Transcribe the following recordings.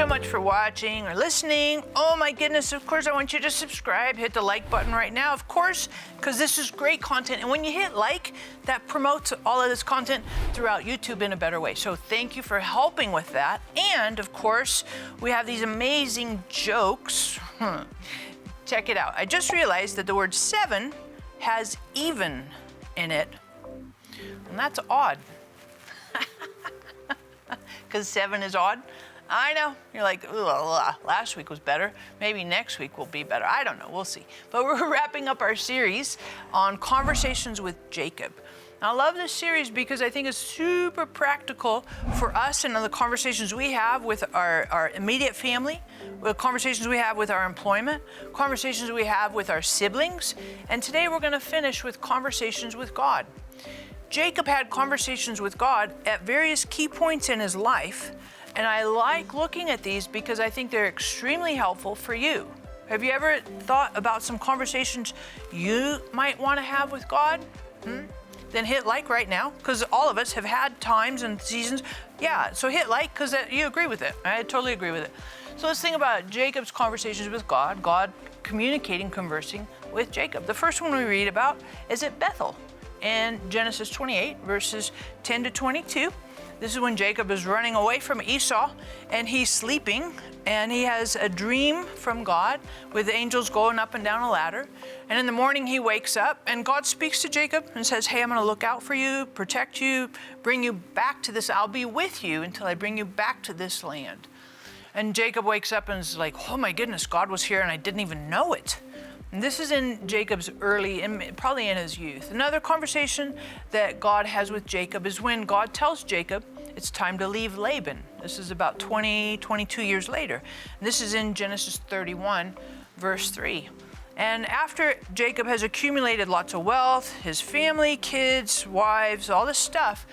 so much for watching or listening. Oh my goodness, of course I want you to subscribe. Hit the like button right now, of course, because this is great content. And when you hit like, that promotes all of this content throughout YouTube in a better way. So thank you for helping with that. And of course, we have these amazing jokes. Check it out. I just realized that the word 7 has even in it. And that's odd. Because 7 is odd. I know. You're like, last week was better. Maybe next week will be better. I don't know. We'll see. But we're wrapping up our series on conversations with Jacob. I love this series because I think it's super practical for us and the conversations we have with our immediate family, the conversations we have with our employment, conversations we have with our siblings. And today we're going to finish with conversations with God. Jacob had conversations with God at various key points in his life, and I like looking at these because I think they're extremely helpful for you. Have you ever thought about some conversations you might want to have with God? Then hit like right now, because all of us have had times and seasons. Yeah, so hit like because you agree with it. I totally agree with it. So let's think about Jacob's conversations with God, God communicating, conversing with Jacob. The first one we read about is at Bethel. In Genesis 28, verses 10 to 22. This is when Jacob is running away from Esau, and he's sleeping, and he has a dream from God with angels going up and down a ladder. And in the morning he wakes up, and God speaks to Jacob and says, hey, I'm going to look out for you, protect you, bring you back to this. I'll be with you until I bring you back to this land. And Jacob wakes up and is like, oh my goodness, God was here and I didn't even know it. And this is in Jacob's early, probably in his youth. Another conversation that God has with Jacob is when God tells Jacob it's time to leave Laban. This is about 22 years later. And this is in Genesis 31, verse 3. And after Jacob has accumulated lots of wealth, his family, kids, wives, all this stuff,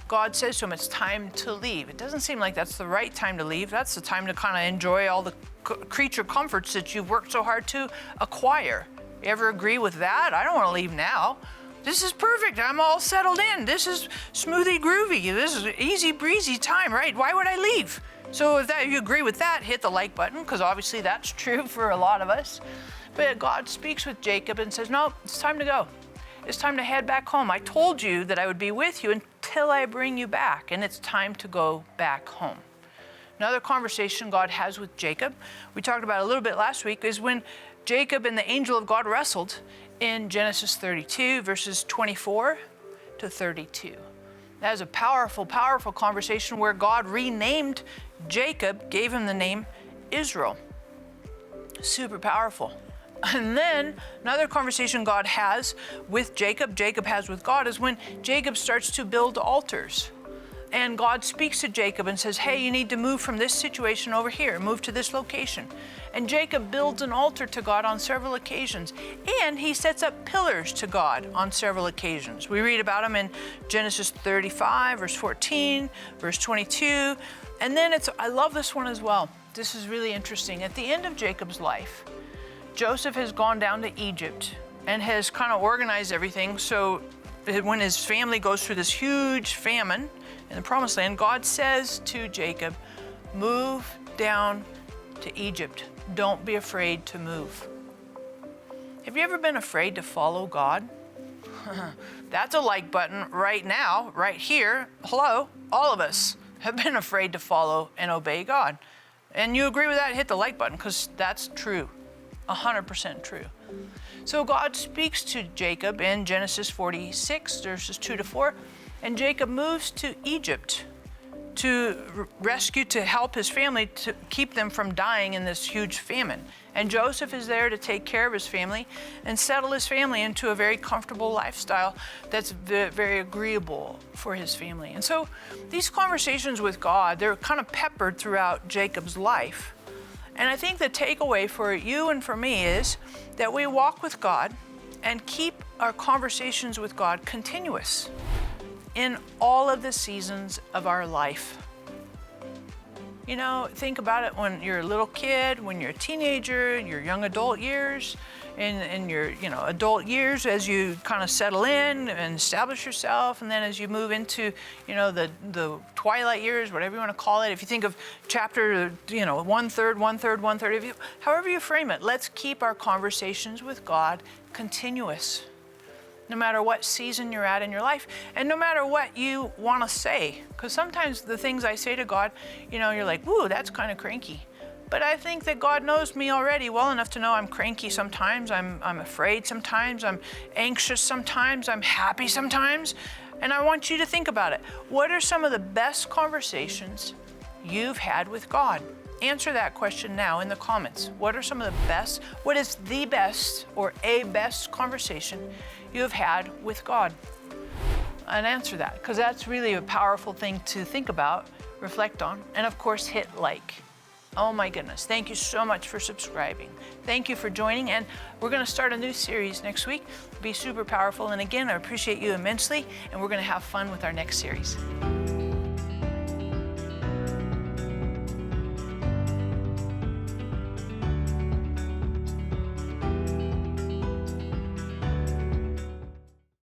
God says to him, it's time to leave. It doesn't seem like that's the right time to leave. That's the time to kind of enjoy all the creature comforts that you've worked so hard to acquire. You ever agree with that? I don't want to leave now. This is perfect. I'm all settled in. This is smoothie groovy. This is easy breezy time, right? Why would I leave? So if you agree with that, hit the like button, because obviously that's true for a lot of us. But God speaks with Jacob and says, no, it's time to go. It's time to head back home. I told you that I would be with you until I bring you back, and it's time to go back home. Another conversation God has with Jacob, we talked about a little bit last week, is when Jacob and the angel of God wrestled in Genesis 32, verses 24 to 32. That is a powerful, powerful conversation where God renamed Jacob, gave him the name Israel. Super powerful. And then another conversation God has with Jacob has with God, is when Jacob starts to build altars. And God speaks to Jacob and says, hey, you need to move from this situation over here, move to this location. And Jacob builds an altar to God on several occasions. And he sets up pillars to God on several occasions. We read about him in Genesis 35, verse 14, verse 22. And then I love this one as well. This is really interesting. At the end of Jacob's life, Joseph has gone down to Egypt and has kind of organized everything. So when his family goes through this huge famine in the Promised Land, God says to Jacob, move down to Egypt. Don't be afraid to move. Have you ever been afraid to follow God? That's a like button right now, right here. Hello, all of us have been afraid to follow and obey God. And you agree with that? Hit the like button, because that's true. 100% true. So God speaks to Jacob in Genesis 46, verses 2 to 4, and Jacob moves to Egypt to rescue, to help his family, to keep them from dying in this huge famine. And Joseph is there to take care of his family and settle his family into a very comfortable lifestyle that's very agreeable for his family. And so these conversations with God, they're kind of peppered throughout Jacob's life. And I think the takeaway for you and for me is that we walk with God and keep our conversations with God continuous in all of the seasons of our life. You know, think about it when you're a little kid, when you're a teenager, your young adult years, in your adult years, as you kind of settle in and establish yourself, and then as you move into the twilight years, whatever you want to call it. If you think of chapter, one third, however you frame it, let's keep our conversations with God continuous, no matter what season you're at in your life, and no matter what you want to say. Because sometimes the things I say to God, you're like, "Ooh, that's kind of cranky." But I think that God knows me already well enough to know I'm cranky sometimes, I'm afraid sometimes, I'm anxious sometimes, I'm happy sometimes. And I want you to think about it. What are some of the best conversations you've had with God? Answer that question now in the comments. What is the best or a best conversation you have had with God? And answer that, because that's really a powerful thing to think about, reflect on, and of course hit like. Oh my goodness, thank you so much for subscribing. Thank you for joining, and we're going to start a new series next week. Be super powerful, and again, I appreciate you immensely, and we're going to have fun with our next series.